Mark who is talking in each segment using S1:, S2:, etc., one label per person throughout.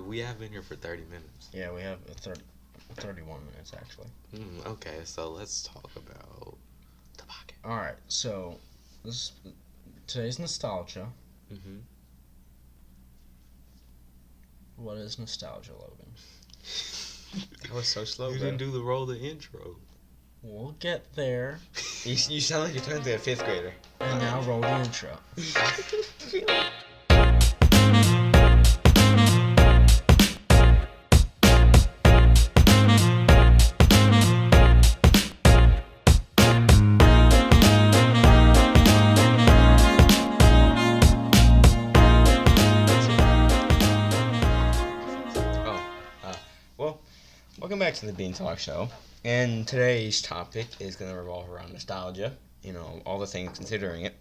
S1: we have been here for 30 minutes.
S2: Yeah, we have 31 minutes actually.
S1: Okay, so let's talk about the pocket.
S2: All right, so today's nostalgia.
S1: Mm-hmm.
S2: What is nostalgia, Logan?
S3: That was so slow,
S1: You
S3: bro.
S1: didn't do the roll the intro.
S2: We'll get there.
S3: You sound like you're turning to a 5th grader.
S2: And now roll the intro.
S3: Welcome back to the Bean Talk Show. And today's topic is going to revolve around nostalgia. You know, all the things considering it.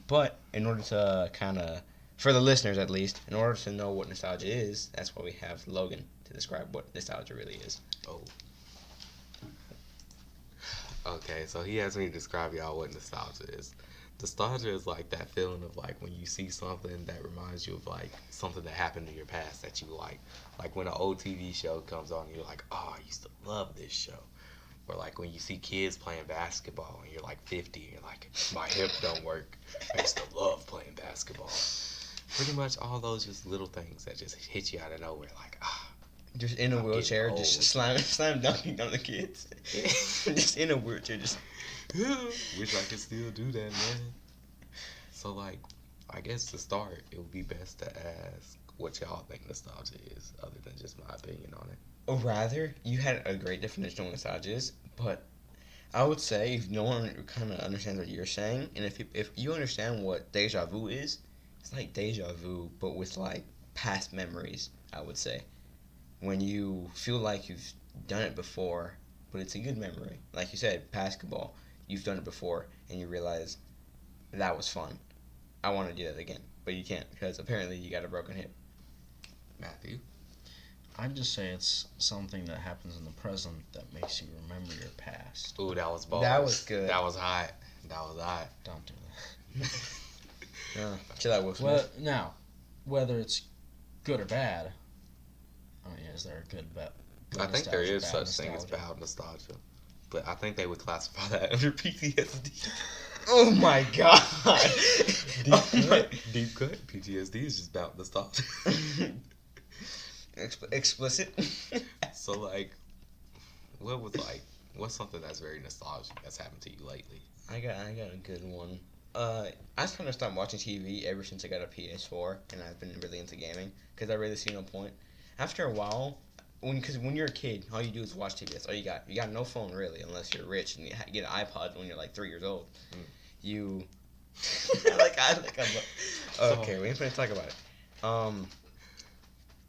S3: But in order to kind of, for the listeners at least, in order to know what nostalgia is, that's why we have Logan to describe what nostalgia really is.
S1: Oh. Okay, so he asked me to describe y'all what nostalgia is. Nostalgia is like that feeling of like when you see something that reminds you of like something that happened in your past that you like. Like when an old TV show comes on, you're like, oh, I used to love this show. Or like when you see kids playing basketball and you're like 50 and you're like, my hip don't work. I used to love playing basketball. Pretty much all those just little things that just hit you out of nowhere. Like,
S3: just in a
S1: I'm
S3: wheelchair,
S1: getting
S3: just
S1: old.
S3: slam dunking on the kids. Just in a wheelchair, just.
S1: Wish I could still do that, man. So like, I guess to start, it would be best to ask what y'all think nostalgia is, other than just my opinion on it.
S3: Or rather, you had a great definition of what nostalgia is, but I would say if no one kind of understands what you're saying, and if you understand what deja vu is, it's like deja vu, but with like past memories, I would say. When you feel like you've done it before, but it's a good memory. Like you said, basketball, you've done it before, and you realize that was fun. I want to do that again, but you can't because apparently you got a broken hip.
S1: Matthew?
S2: I'd just say it's something that happens in the present that makes you remember your past.
S1: Ooh, that was bold.
S3: That was good.
S1: That was hot. That was hot.
S2: Don't do that.
S3: Chill out, Will Smith.
S2: Well, now, whether it's good or bad, I mean, is there a good bet?
S1: I think there is such thing as bad nostalgia. But I think they would classify that under PTSD.
S3: Oh my god!
S1: Deep cut. PTSD is just about nostalgia.
S3: Explicit.
S1: So like, what's something that's very nostalgic that's happened to you lately?
S3: I got a good one. I just kind of stopped watching TV ever since I got a PS4, and I've been really into gaming because I really see no point. After a while, because when you're a kid, all you do is watch TV. That's all you got. You got no phone really, unless you're rich and you get an iPod when you're like 3 years old. You okay, we ain't gonna talk about it.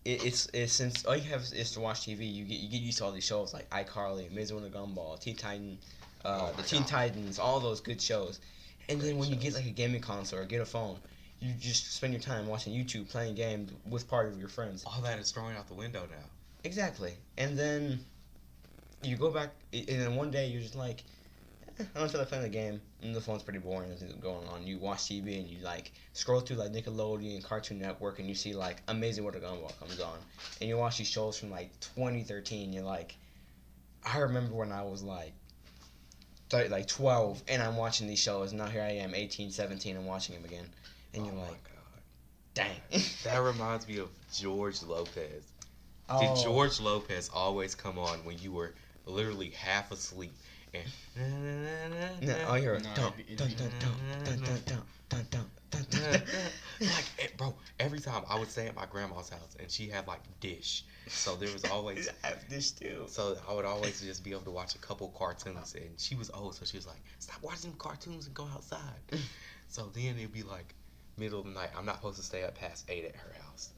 S3: It's since all you have is to watch TV, you get used to all these shows like iCarly, Maze Runner Gumball, Teen Titan, Teen Titans, all those good shows. And then when you get like a gaming console or get a phone, you just spend your time watching YouTube, playing games with part of your friends.
S1: All that is thrown out the window now.
S3: Exactly. And then you go back, and then one day you're just like, I don't feel like playing the game, and the phone's pretty boring, nothing's going on. You watch TV and you like scroll through like Nickelodeon, Cartoon Network, and you see like Amazing World of Gumball comes on, and you watch these shows from like 2013. You're like, I remember when I was like 12, and I'm watching these shows. And now here I am, 18, 17, and watching them again, and you're like,
S1: God.
S3: dang.
S1: That reminds me of George Lopez.
S2: Oh.
S1: Did George Lopez always come on when you were literally half asleep? And
S3: No, all you're
S2: No,
S3: dun
S2: it'd
S3: dun
S2: be-
S3: dun dun dun dun dun dun dun dun.
S1: like, bro, every time I would stay at my grandma's house and she had like Dish, so there was always
S3: I have this too.
S1: so I would always just be able to watch a couple cartoons, and she was old, so she was like, stop watching cartoons and go outside. So then it'd be like middle of the night. I'm not supposed to stay up past 8 at her house,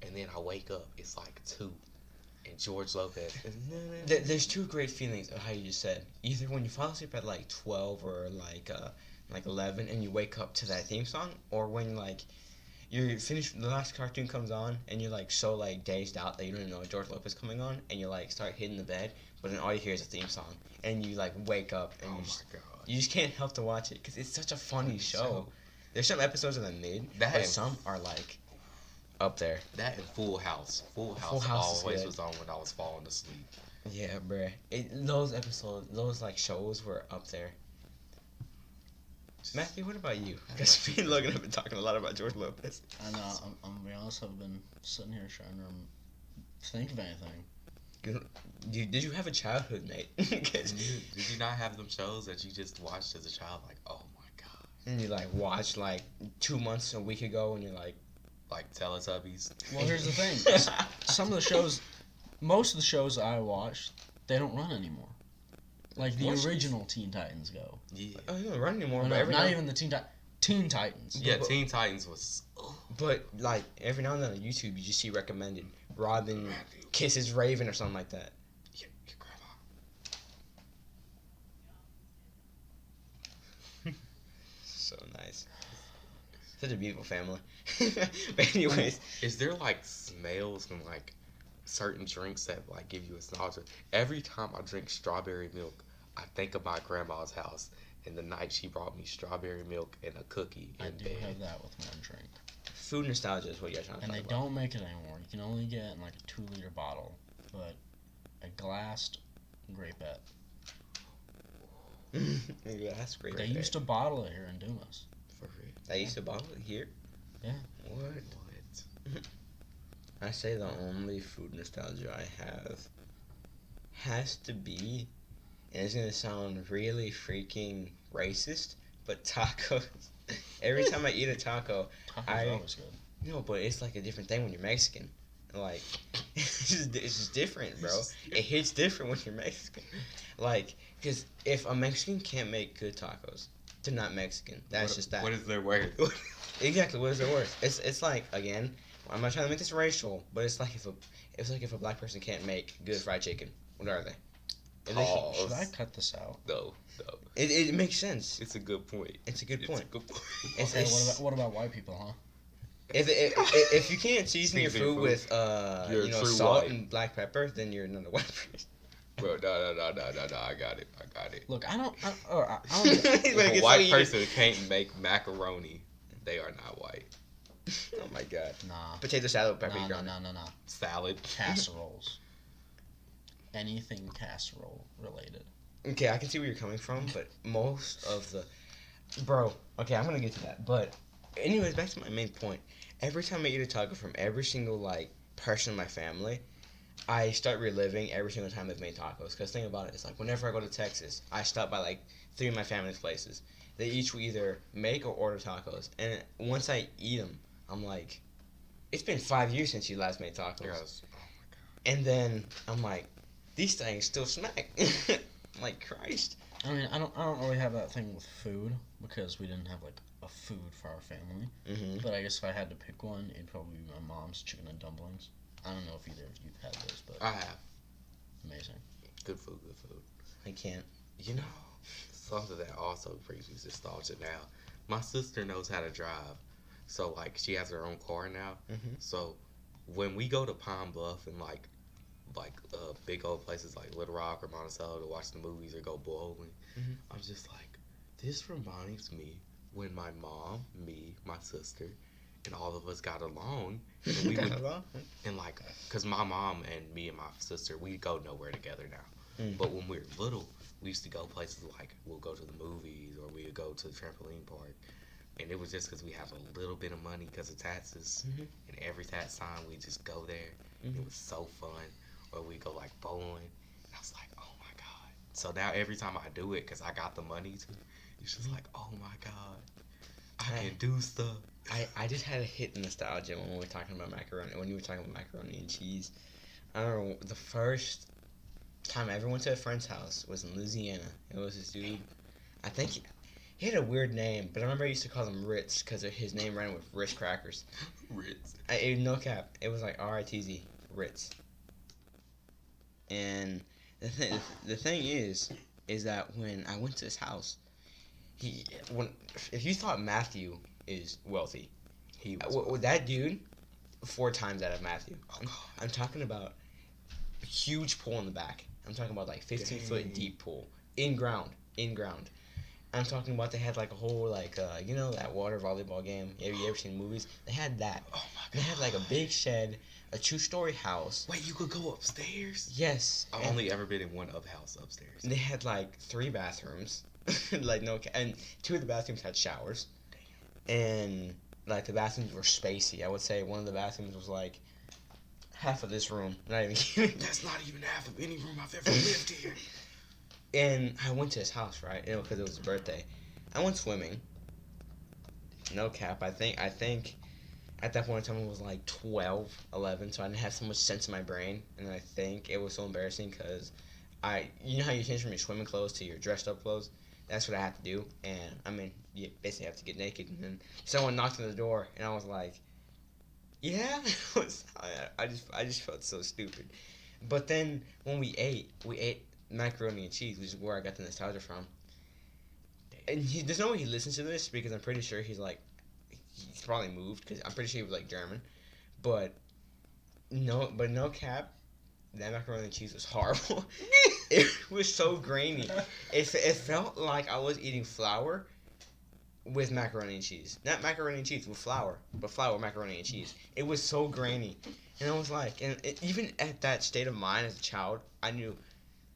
S1: and then I wake up, it's like 2, and George Lopez is,
S3: There's two great feelings of how you just said. Either when you fall asleep at like 12 or like 11 and you wake up to that theme song, or when like you're finished, the last cartoon comes on and you're like so like dazed out that you don't even know George Lopez coming on, and you like start hitting the bed, but then all you hear is a theme song, and you like wake up and
S1: oh my
S3: god,
S1: god,
S3: you just can't help to watch it because it's such a funny show. There's some episodes in the mid,
S1: That
S3: but
S1: is-
S3: some are like up there.
S1: That and Full House. Full
S3: Full
S1: House
S3: House is
S1: always
S3: good.
S1: was on when I was falling asleep.
S3: Yeah, bruh. Those episodes, those like shows were up there. Matthew, what about you? Because me and Logan have been talking a lot about George Lopez.
S2: I know. I'm gonna be honest. I've been sitting here trying to think of anything.
S3: Did you have a childhood, Nate?
S1: Did you not have them shows that you just watched as a child? Like, oh my god.
S3: And you like watched like 2 months, a week ago, and you're
S1: Like Teletubbies.
S2: Well, here's the thing. Some of the shows, most of the shows I watched, they don't run anymore. Like the
S3: What?
S2: original Teen Titans go.
S1: Yeah.
S3: oh, you don't run anymore.
S2: Well,
S3: but
S2: no,
S3: every
S2: not
S3: now,
S2: even the Teen Titans.
S1: Yeah,
S3: But-
S1: Teen Titans was.
S3: But like every now and then on YouTube, you just see recommended Robin kisses Raven or something like that.
S1: Your grandma.
S3: So nice. Such a beautiful family. But anyways,
S1: Is there like smells from like certain drinks that like give you nostalgia? Every time I drink strawberry milk, I think of my grandma's house and the night she brought me strawberry milk and a cookie in
S2: I do
S1: bed.
S2: have that with one drink.
S3: food nostalgia is what you're trying to
S2: And
S3: talk
S2: they
S3: about.
S2: don't make it anymore. You can only get it in like a 2-liter bottle. But a glassed grapette.
S3: Yeah, that's great.
S2: They used to bottle it here in Dumas.
S1: For real.
S3: They used to bottle it here.
S2: Yeah.
S3: What?
S1: What?
S3: I say the only food nostalgia I have has to be, and it's gonna sound really freaking racist, but tacos. Every time I eat a taco,
S2: Tacos
S3: I-
S2: are always good.
S3: no, but it's like a different thing when you're Mexican. Like, it's just different, bro. It hits different when you're Mexican. Like, because if a Mexican can't make good tacos, they're not Mexican. That's
S1: What-
S3: just that.
S1: What is their word?
S3: Exactly. What is it worth? It's like, again, I'm not trying to make this racial, but it's like if a black person can't make good fried chicken, what are they? If they can't-
S2: Should I cut this out?
S1: No.
S3: it makes sense.
S1: It's a good point.
S3: It's a good
S1: It's a
S3: point.
S1: good point.
S3: It's-
S2: Okay,
S3: it's-
S2: what about white people, huh?
S3: If you can't season your
S1: Season your
S3: food
S1: food.
S3: with
S1: You're a true
S3: salt
S1: white.
S3: and black pepper, then you're not a white person.
S1: Bro, no. I got it.
S2: Look, I don't.
S3: He's
S1: If
S3: gonna
S1: a
S3: get
S1: white
S3: something-
S1: person can't make macaroni, they are not white.
S3: Oh my god.
S2: Nah.
S3: Potato salad with pepper
S2: No.
S3: ground.
S1: Salad.
S2: Casseroles. Anything casserole related.
S3: Okay, I can see where you're coming from, but most of the bro. Okay, I'm gonna get to that. But anyways, back to my main point. Every time I eat a taco from every single like person in my family, I start reliving every single time they've made tacos. Cause think about it, it's like whenever I go to Texas, I stop by like 3 of my family's places. They each will either make or order tacos, and once I eat them, I'm like, it's been 5 years since you last made tacos.
S1: Yes.
S3: And then I'm like, these things still smack. I'm like, Christ.
S2: I mean, I don't really have that thing with food because we didn't have like a food for our family.
S3: Mm-hmm.
S2: But I guess if I had to pick one, it'd probably be my mom's chicken and dumplings. I don't know if either of you've had those, but
S1: I have.
S2: amazing.
S1: Good food.
S3: I can't.
S1: You know, something that also brings me nostalgia now. My sister knows how to drive. So, like, she has her own car now.
S3: Mhm.
S1: So, when we go to Pine Bluff and, like big old places like Little Rock or Monticello to watch the movies or go bowling,
S3: Mhm.
S1: I'm just like, this reminds me when my mom, me, my sister, and all of us got along. And we would, and like, cause my mom and me and my sister, we go nowhere together now.
S3: Mm.
S1: But when we were little, we used to go places like we'll go to the movies or we'd go to the trampoline park, and it was just because we have a little bit of money because of taxes,
S3: Mhm.
S1: and every tax time we just go there.
S3: Mhm.
S1: It was so fun. Or we go like bowling, and I was like, oh my god. So now every time I do it, cause I got the money to, it's just like, oh my god, I can do stuff.
S3: I just had a hit in nostalgia when we were talking about macaroni. When you were talking about macaroni and cheese, I don't know. The first time I ever went to a friend's house was in Louisiana. It was this dude. I think he had a weird name, but I remember I used to call him Ritz because his name ran with Ritz crackers.
S1: Ritz.
S3: No cap. It was like RITZ, Ritz. And the thing is that when I went to his house, if you thought Matthew is wealthy,
S1: He was.
S3: that dude, 4 times out of Matthew.
S1: Oh,
S3: I'm talking about a huge pool in the back. I'm talking about like 15-foot
S1: Dang.
S3: deep pool in ground, I'm talking about they had like a whole like you know that water volleyball game. You ever seen movies? They had that.
S1: Oh my god.
S3: They had like a big shed, a 2-story house.
S1: Wait, you could go upstairs?
S3: Yes.
S1: I've
S3: and
S1: only ever been in one other house upstairs.
S3: They had like 3 bathrooms, like no, and 2 of the bathrooms had showers, and like the bathrooms were spacey. I would say one of the bathrooms was like half of this room. Not even kidding.
S1: That's not even half of any room I've ever lived in.
S3: And I went to his house, right? You know, because it was his birthday. I went swimming. No cap. I think at that point in time I was like 12, 11, so I didn't have so much sense in my brain, and I think it was so embarrassing because you know how you change from your swimming clothes to your dressed up clothes? That's what I had to do, and I mean, you basically have to get naked, and then someone knocked on the door, and I was like, yeah? I just felt so stupid. But then when we ate macaroni and cheese, which is where I got the nostalgia from. And there's no way he listens to this because I'm pretty sure he's probably moved because I'm pretty sure he was like German, but no cap, that macaroni and cheese was horrible. It was so grainy. It felt like I was eating flour with macaroni and cheese, not macaroni and cheese with flour, but flour, macaroni and cheese. It was so grainy, and I was like, even at that state of mind as a child, I knew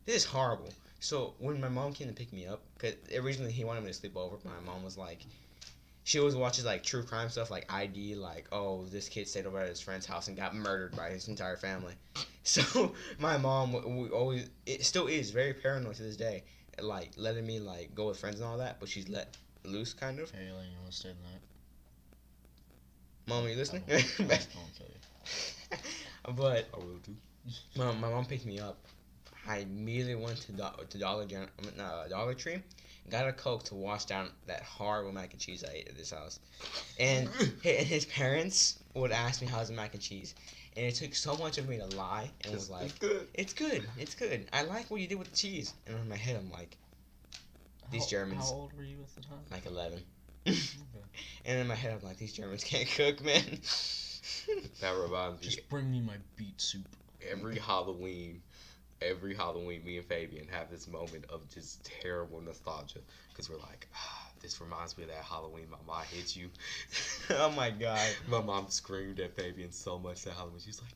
S3: this is horrible. So when my mom came to pick me up, because originally he wanted me to sleep over, my mom was like, she always watches like true crime stuff like ID, like, oh, this kid stayed over at his friend's house and got murdered by his entire family. So my mom it still is very paranoid to this day, like letting me like go with friends and all that, but she's let loose kind of.
S2: Hey, Elaine, you want to stay the night?
S3: Mom, are you listening?
S2: I won't kill you.
S3: But
S1: I will do.
S3: my mom picked me up. I immediately went to Dollar Tree, got a Coke to wash down that horrible mac and cheese I ate at this house. And his parents would ask me how's the mac and cheese. And it took so much of me to lie and was like,
S1: It's good.
S3: it's good. I like what you did with the cheese. And in my head, I'm like, these Germans,
S2: How old were you at the time?
S3: like 11.
S2: Okay.
S3: And in my head, I'm like, these Germans can't cook, man.
S1: That reminds me.
S2: Just bring me my beet soup.
S1: Every Halloween, me and Fabian have this moment of just terrible nostalgia because we're like, this reminds me of that Halloween my mom hit you.
S3: Oh my god.
S1: My mom screamed at Fabian so much that Halloween. She's like,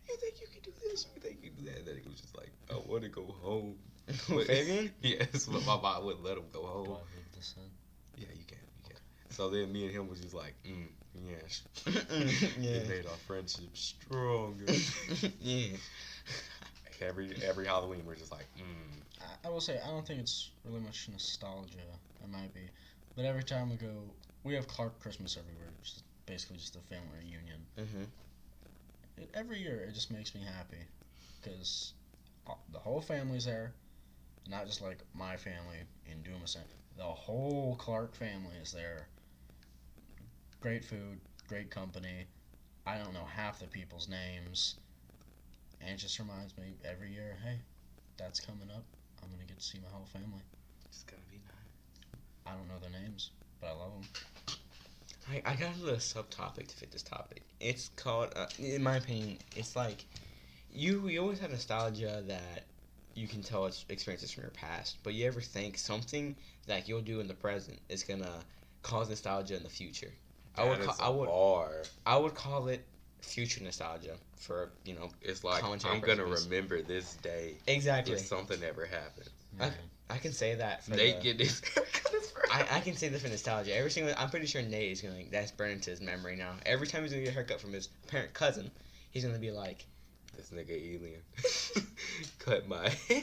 S1: you think you can do this? You think you can do that? And then he was just like, I want to go home.
S3: Fabian?
S1: Yes, but my mom wouldn't let him go
S2: Do I
S1: home.
S2: leave this in?
S1: Yeah, you can. So then me and him was just like, yes.
S3: Yeah.
S1: It made our friendship stronger.
S3: Yeah.
S1: Every Halloween we're just like,
S2: I will say, I don't think it's really much nostalgia. It might be. But every time we go, we have Clark Christmas everywhere, which is basically just a family reunion.
S3: Mm-hmm.
S2: Every year, it just makes me happy. Because the whole family's there. Not just like my family in Dumason. The whole Clark family is there. Great food, great company. I don't know half the people's names. And it just reminds me every year, hey, that's coming up. I'm going to get to see my whole family.
S1: it's gonna be nice.
S2: I don't know their names, but I love them.
S3: I got a little subtopic to fit this topic. It's called, in my opinion, it's like, you always have nostalgia that you can tell it's experiences from your past, but you ever think something that you'll do in the present is gonna cause nostalgia in the future? I would call it future nostalgia for
S1: It's like
S3: commentary
S1: I'm gonna
S3: purposes.
S1: remember this day
S3: Exactly.
S1: if something ever happened.
S2: Yeah.
S3: I can say that for
S1: Nate get this haircut is forever.
S3: I can say this for nostalgia. I'm pretty sure Nate is gonna that's burned into his memory now. Every time he's gonna get a haircut from his parent cousin, he's gonna be like,
S1: This nigga alien cut my hair.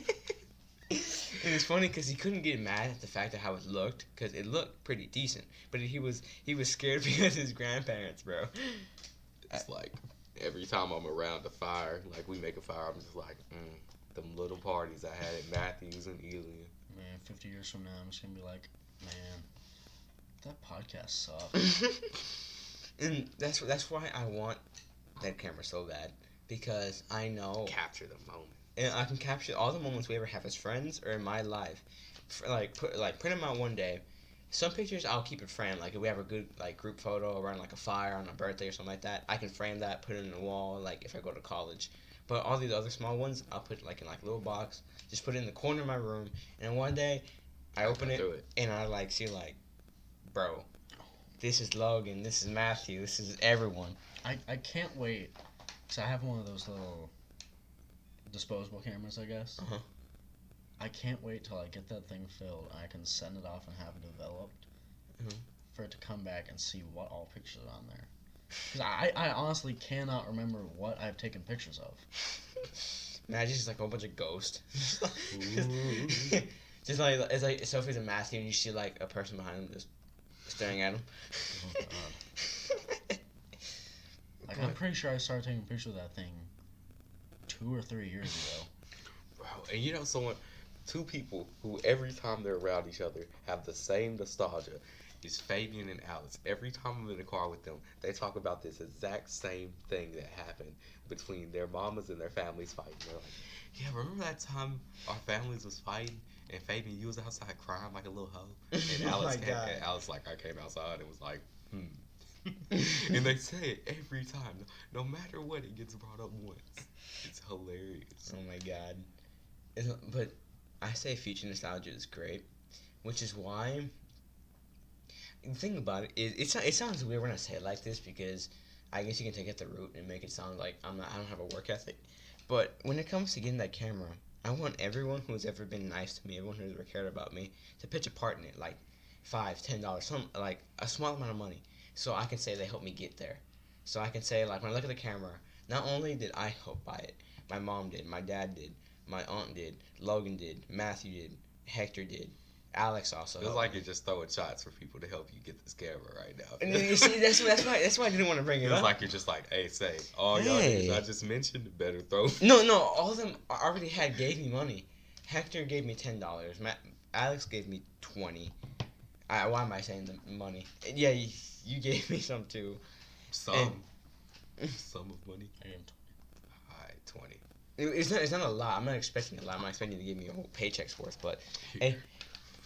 S3: and it's funny because he couldn't get mad at the fact of how it looked because it looked pretty decent, but he was scared because his grandparents, bro.
S1: It's like every time I'm around the fire, like we make a fire, I'm just like, them little parties I had at Matthews and Alien.
S2: Man, 50 years from now, I'm just going to be like, man, that podcast sucked.
S3: And that's why I want that camera so bad because I know
S1: Capture the moment.
S3: and I can capture all the moments we ever have as friends or in my life. Print them out one day. Some pictures I'll keep it framed. Like if we have a good group photo around like a fire on a birthday or something like that, I can frame that, put it in the wall. Like if I go to college, but all these other small ones, I'll put in a little box. Just put it in the corner of my room. And one day, I open
S1: go
S3: it,
S1: through it.
S3: and I like see like, bro, this is Logan, this is Matthew, this is everyone.
S2: I can't wait. Cause I have one of those little disposable cameras, I guess.
S3: Uh-huh.
S2: I can't wait till I get that thing filled. And I can send it off and have it developed
S3: Mhm.
S2: for it to come back and see what all pictures are on there. Because I honestly cannot remember what I've taken pictures of.
S3: Imagine just like a whole bunch of ghosts.
S1: Ooh.
S3: Just like it's like selfies of Matthew, and you see like a person behind him just staring at him.
S2: Oh, God. Like, I'm pretty sure I started taking pictures of that thing 2 or 3 years ago.
S1: Bro, and you know someone, two people who every time they're around each other have the same nostalgia is Fabian and Alex. Every time I'm in the car with them, they talk about this exact same thing that happened between their mamas and their families fighting. They're like, yeah, remember that time our families was fighting and Fabian, you was outside crying like a little hoe? And
S3: Oh
S1: Alex
S3: my
S1: came,
S3: God.
S1: and Alex like, I came outside and was like, and they say it every time. No matter what, it gets brought up once. It's hilarious.
S3: Oh my God. But I say future nostalgia is great, which is why. The thing about it is, it sounds weird when I say it like this because I guess you can take it the root and make it sound like I don't have a work ethic. But when it comes to getting that camera, I want everyone who's ever been nice to me, everyone who's ever cared about me, to pitch a part in it, like $5, $10, some like a small amount of money, so I can say they helped me get there. So I can say like when I look at the camera, not only did I help buy it, my mom did, my dad did, my aunt did, Logan did, Matthew did, Hector did, Alex also.
S1: Feels
S3: helped
S1: like
S3: me.
S1: you're just throwing shots for people to help you get this camera right now.
S3: And you see, that's why I didn't want to bring it
S1: Feels
S3: up.
S1: like you're just like, hey, say, all y'all
S3: Hey.
S1: niggas I just mentioned better throw.
S3: No, all of them already gave me money. Hector gave me $10. Alex gave me 20. Why am I saying the money? Yeah, you gave me some too.
S1: Some of money.
S2: I am
S1: Alright, 20.
S3: It's not a lot. I'm not expecting a lot. I'm not expecting you to give me a whole paycheck's worth. But hey,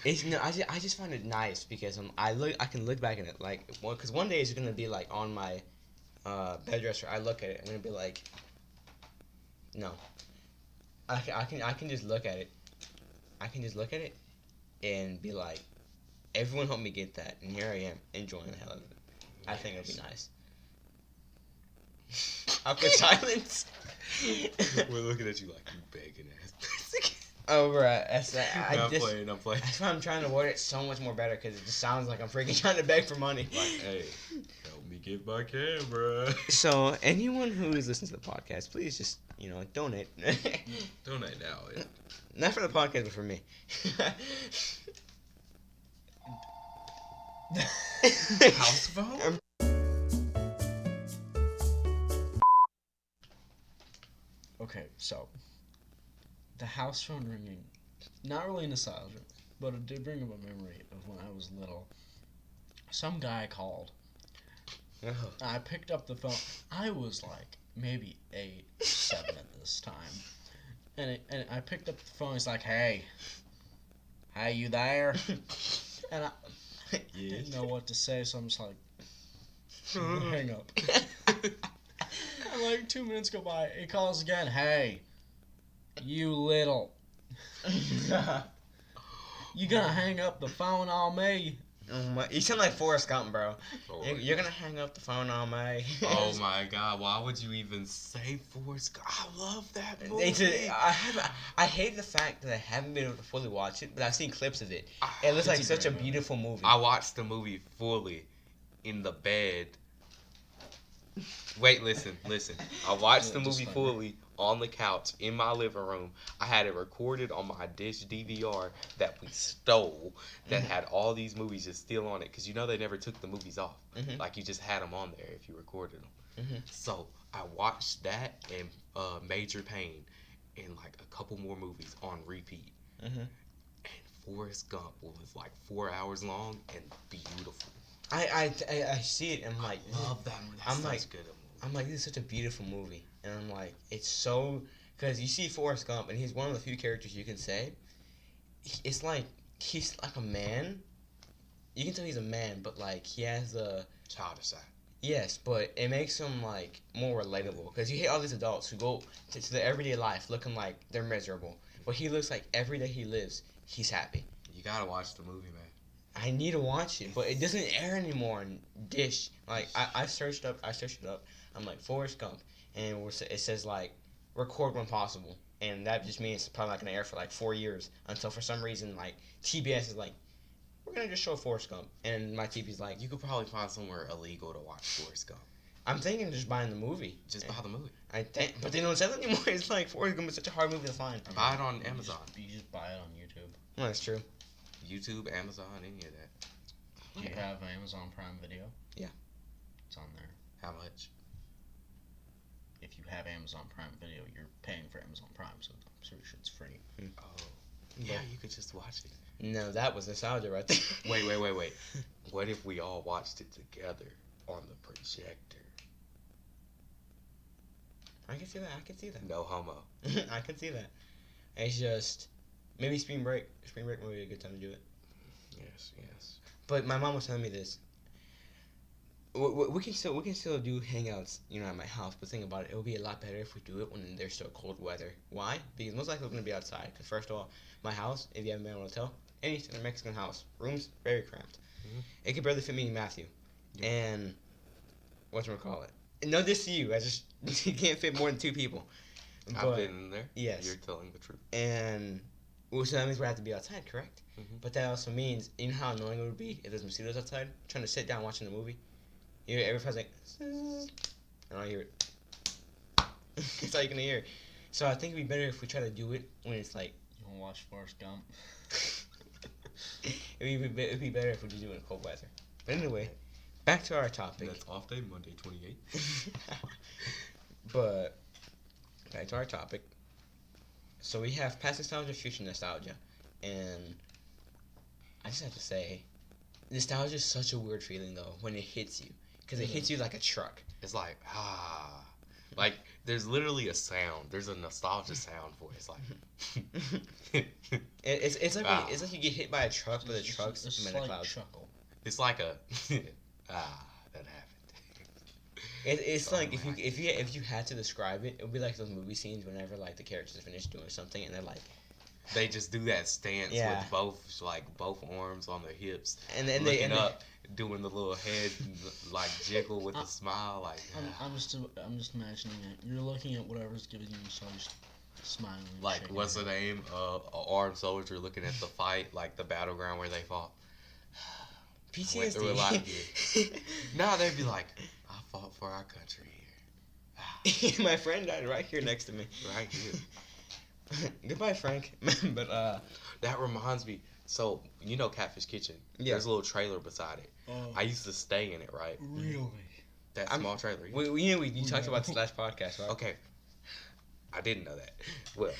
S3: I just find it nice because I can look back at it like because one day it's gonna be like on my bed dresser. I look at it. I'm gonna be like, no. I can just look at it. I can just look at it and be like, everyone helped me get that, and here I am enjoying the hell out of it. I think it'll be nice. Awkward silence.
S1: We're looking at you like you begging ass.
S3: Oh, right.
S1: I'm playing.
S3: That's why I'm trying to word it so much more better because it just sounds like I'm freaking trying to beg for money.
S1: Like, hey, help me get my camera.
S3: So anyone who is listening to the podcast, please just donate.
S1: Donate now. Yeah.
S3: Not for the podcast, but for me.
S1: House phone?
S2: Okay, so the house phone ringing, not really nostalgia, but it did bring up a memory of when I was little. Some guy called. I picked up the phone. I was like maybe 8, 7 at this time, and I picked up the phone. He's like, "Hey, you there?" And I didn't know what to say, so I'm just like, hang up. And like 2 minutes go by, he calls again. "Hey, you little, you gonna hang up the phone on me?"
S3: Oh my! You sound like Forrest Gump, bro.
S1: Oh,
S3: You're gonna hang up the phone on me.
S1: oh my god, why would you even say Forrest Gump? I love that movie.
S3: I hate the fact that I haven't been able to fully watch it, but I've seen clips of it.
S1: Ah,
S3: It looks like
S2: it's a
S3: such a
S2: great movie.
S3: beautiful movie.
S1: I watched the movie fully in the bed. Wait, listen. I watched the movie
S2: Disclaimer.
S1: fully on the couch in my living room. I had it recorded on my dish DVR that we stole that had all these movies just still on it because they never took the movies off.
S3: Mhm.
S1: Like you just had them on there if you recorded them.
S3: Mhm.
S1: So I watched that and Major Payne and like a couple more movies on repeat.
S3: Mhm.
S1: And Forrest Gump was like 4 hours long and beautiful.
S3: I see it and I'm like,
S1: Love that movie. That's
S3: I'm
S1: such
S3: like-
S1: good a movie.
S3: I'm like, this is such a beautiful movie, and I'm like, it's so because you see Forrest Gump, and he's one of the few characters you can say, it's like he's like a man. You can tell he's a man, but like he has the
S1: Childish side.
S3: yes, but it makes him like more relatable because you hate all these adults who go to their everyday life looking like they're miserable, but he looks like every day he lives, he's happy.
S1: You gotta watch the movie, man.
S3: I need to watch it, but it doesn't air anymore on Dish. Like I searched it up. I'm like Forrest Gump, and it says like record when possible, and that just means it's probably not gonna air for like 4 years until for some reason like TBS is like, we're gonna just show Forrest Gump, and my TV's like,
S1: You could probably find somewhere illegal to watch Forrest Gump.
S3: I'm thinking of just buying the movie.
S1: Just buy the movie.
S3: But they don't sell it anymore. It's like Forrest Gump is such a hard movie to find.
S1: Buy it on Amazon.
S2: You just buy it on YouTube.
S3: Well, that's true.
S1: YouTube, Amazon, any of that.
S2: Do you have Amazon Prime Video?
S3: Yeah.
S2: It's on there.
S1: How much?
S2: If you have Amazon Prime Video, you're paying for Amazon Prime, so I'm pretty sure it's free.
S1: Oh. Yeah, you could just watch it.
S3: No, that was nostalgia right there.
S1: Wait. What if we all watched it together on the projector?
S3: I can see that.
S1: No homo.
S3: I can see that. It's just maybe spring break. Spring break would be a good time to do it.
S1: Yes.
S3: But my mom was telling me this. We can still do hangouts, at my house. But think about it, it would be a lot better if we do it when there's still cold weather. Why? Because most likely we're gonna be outside. Cause first of all, my house, if you haven't been able to tell, any Mexican house, rooms very cramped.
S1: Mhm.
S3: It could barely fit me and Matthew.
S1: Yeah.
S3: And whatchamacallit? No, this to you. You can't fit more than 2 people.
S1: I've been in there.
S3: Yes.
S1: You're telling the truth.
S3: And so that means we have to be outside, correct?
S1: Mhm.
S3: But that also means, you know how annoying it would be if there's mosquitoes outside, trying to sit down watching the movie. You hear everybody's like, and I hear it. That's all you can hear. So I think it'd be better if we try to do it when it's like.
S2: You wanna watch Forrest Gump?
S3: It'd be better if we do it in cold weather. But anyway, back to our topic.
S1: That's off day, Monday 28th.
S3: But back to our topic. So we have past nostalgia, future nostalgia, and I just have to say, nostalgia is such a weird feeling though when it hits you, because it hits you like a truck.
S1: It's like, like there's literally a sound. There's a nostalgia sound for it. It's like,
S3: It's like
S1: Ah.
S3: it's like you get hit by a truck, but the truck's
S2: a
S3: made of
S2: slight
S3: clouds.
S2: chuckle.
S1: it's like a, that happened.
S3: It's
S1: Oh
S3: like
S1: my
S3: if you had to describe it, it would be like those movie scenes whenever like the characters finish doing something and they're like,
S1: They just do that stance
S3: Yeah.
S1: with both arms on their hips,
S3: and then
S1: looking up, doing the little head like jiggle with a smile, like.
S2: I'm just imagining it. You're looking at whatever's giving you so just smiling. and
S1: Like,
S2: shaking
S1: what's
S2: your
S1: the name? A armed soldier looking at the fight, like the battleground where they fought. Went through a lot
S3: PTSD.
S1: Now they'd be like, I fought for our country here.
S3: My friend died right here next to me.
S1: Right here.
S3: Goodbye, Frank. But
S1: That reminds me. So, Catfish Kitchen?
S3: Yeah.
S1: There's a little trailer beside it.
S2: Oh,
S1: I used to stay in it, right?
S2: really?
S1: That
S3: I'm-
S1: small trailer.
S3: you talked about this last podcast, right?
S1: Okay. I didn't know that. Well,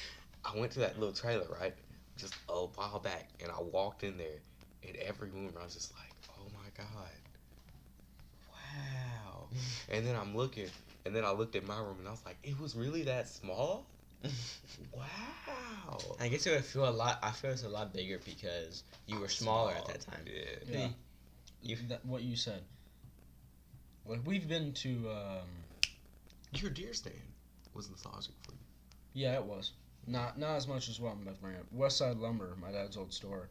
S1: I went to that little trailer, right? Just a while back, and I walked in there, and every room I was just like, oh my God. Wow. And then I'm looking, and then I looked at my room, and I was like, it was really that small? Wow.
S3: I guess it would feel a lot. I feel it's a lot bigger because you were smaller at that time.
S1: Yeah.
S2: Yeah. What you said. Like we've been to.
S1: Your deer stand was nostalgic for you.
S2: Yeah, it was. Not as much as what I'm about to bring up. Westside Lumber, my dad's old store.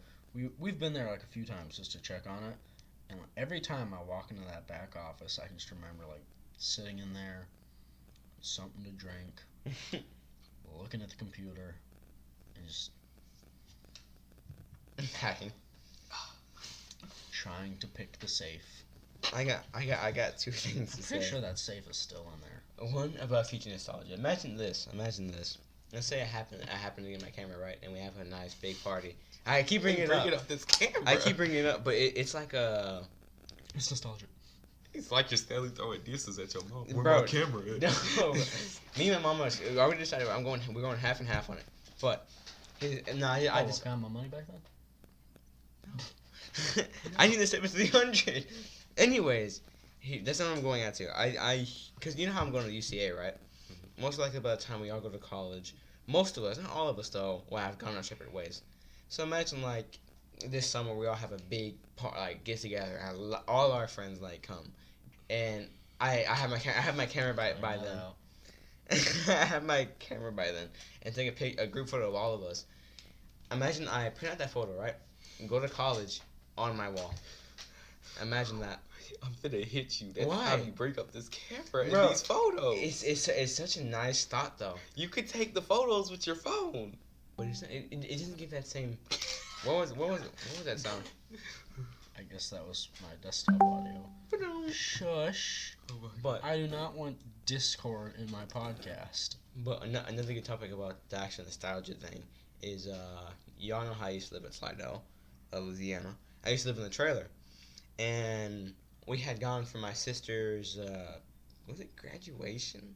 S2: We've been there like a few times just to check on it, and like, every time I walk into that back office, I can just remember like sitting in there, something to drink, looking at the computer, and just
S3: Hacking.
S2: trying to pick the safe.
S3: I got 2 things to
S2: I'm
S3: say.
S2: pretty sure that safe is still in there.
S3: One about future nostalgia. Imagine this. Let's say I happen to get my camera right, and we have a nice big party. I keep bringing it up.
S1: this camera.
S3: I keep bringing it up, but it's like a.
S2: It's nostalgic.
S1: It's like you're steadily throwing disses at your mom. Where
S3: Bro,
S1: my camera at?
S3: No, me and my mom we already decided we're going half and half on it. But I just
S2: got my money back then.
S3: I need to save it to 300. Anyways, that's not what I'm going at to. Because you know how I'm going to UCA, right? Most likely by the time we all go to college, most of us, not all of us though, will have gone our separate ways. So imagine like this summer we all have a big get together and all our friends come, and I have my camera by then. I have my camera by then and take a group photo of all of us. Imagine I print out that photo, right? go to college on my wall. Imagine that.
S1: I'm finna hit you. That's
S3: Why?
S1: how you break up this camera
S3: Bro,
S1: and these photos.
S3: It's such a nice thought though.
S1: You could take the photos with your phone.
S3: But it doesn't give that same. What was that sound?
S2: I guess that was my desktop audio. Shush.
S3: But
S2: I do not want Discord in my podcast.
S3: another good topic about the actual nostalgia thing is y'all know how I used to live in Slidell, Louisiana. I used to live in the trailer, and we had gone for my sister's was it graduation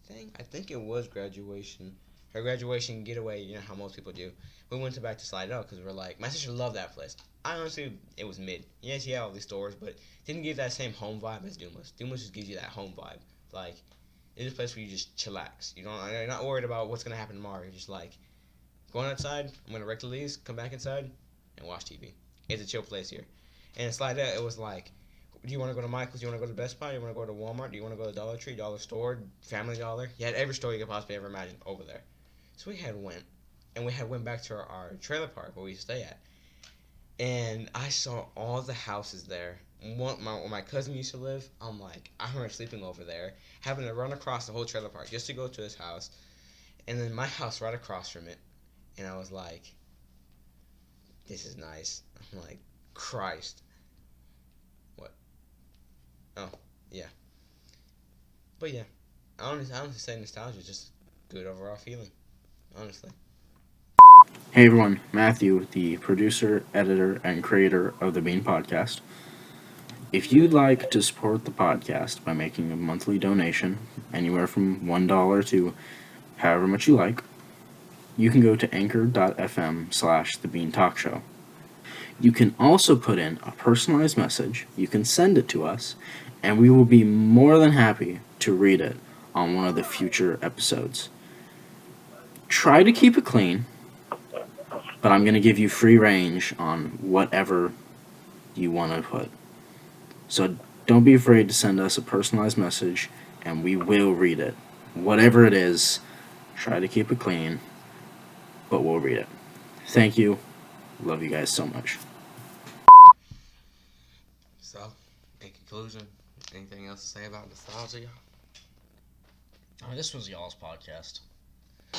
S3: thing? I think it was graduation. Her graduation getaway, you know how most people do. We went back to Slidell because we're like, my sister loved that place. I honestly, it was mid. Yes, yeah, all these stores, but it didn't give that same home vibe as Dumas. Dumas just gives you that home vibe. Like, it's a place where you just chillax. You're not worried about what's gonna happen tomorrow. You're just like, going outside. I'm gonna rake the leaves, come back inside, and watch TV. It's a chill place here. And in Slidell, it was like, do you want to go to Michael's? Do you want to go to Best Buy? Do you want to go to Walmart? Do you want to go to Dollar Tree, Dollar Store, Family Dollar? You had every store you could possibly ever imagine over there. So we had went, and we had went back to our trailer park where we used to stay at. And I saw all the houses there. Where my cousin used to live, I'm like, I remember sleeping over there, having to run across the whole trailer park just to go to his house. And then my house right across from it. And I was like, this is nice. I'm like, Christ. What? Oh, yeah. But yeah, I honestly say nostalgia is just a good overall feeling. Honestly.
S2: Hey everyone, Matthew, the producer, editor, and creator of the Bean Podcast. If you'd like to support the podcast by making a monthly donation, anywhere from $1 to however much you like, you can go to anchor.fm/thebeantalkshow. You can also put in a personalized message, you can send it to us, and we will be more than happy to read it on one of the future episodes. Try to keep it clean, but I'm going to give you free range on whatever you want to put. So don't be afraid to send us a personalized message, and we will read it. Whatever it is, try to keep it clean, but we'll read it. Thank you. Love you guys so much.
S1: So, in conclusion, anything else to say about nostalgia?
S2: This was y'all's podcast.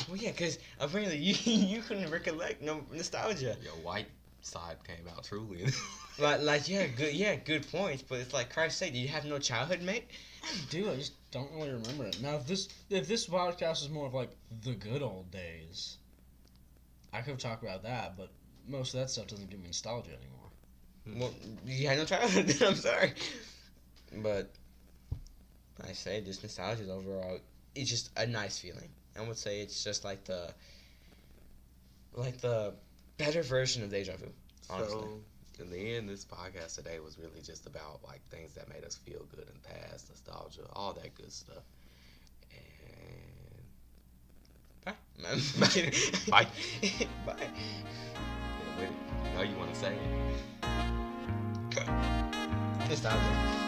S3: Well, yeah, because apparently you couldn't recollect no nostalgia.
S1: Your white side came out truly.
S3: Good points. But it's like, Christ's sake, do you have no childhood, mate?
S2: I do, I just don't really remember it. Now, if this podcast was more of like the good old days, I could talk about that, but most of that stuff doesn't give me nostalgia anymore.
S3: Well, you had no childhood, then I'm sorry. But I say this nostalgia is overall, it's just a nice feeling. I would say it's just like the better version of deja vu, honestly.
S1: So, in the end, this podcast today was really just about like things that made us feel good in the past, nostalgia, all that good stuff. And
S3: Bye.
S1: Bye.
S3: Bye.
S1: Get with it. Now you want to say it.
S3: Nostalgia.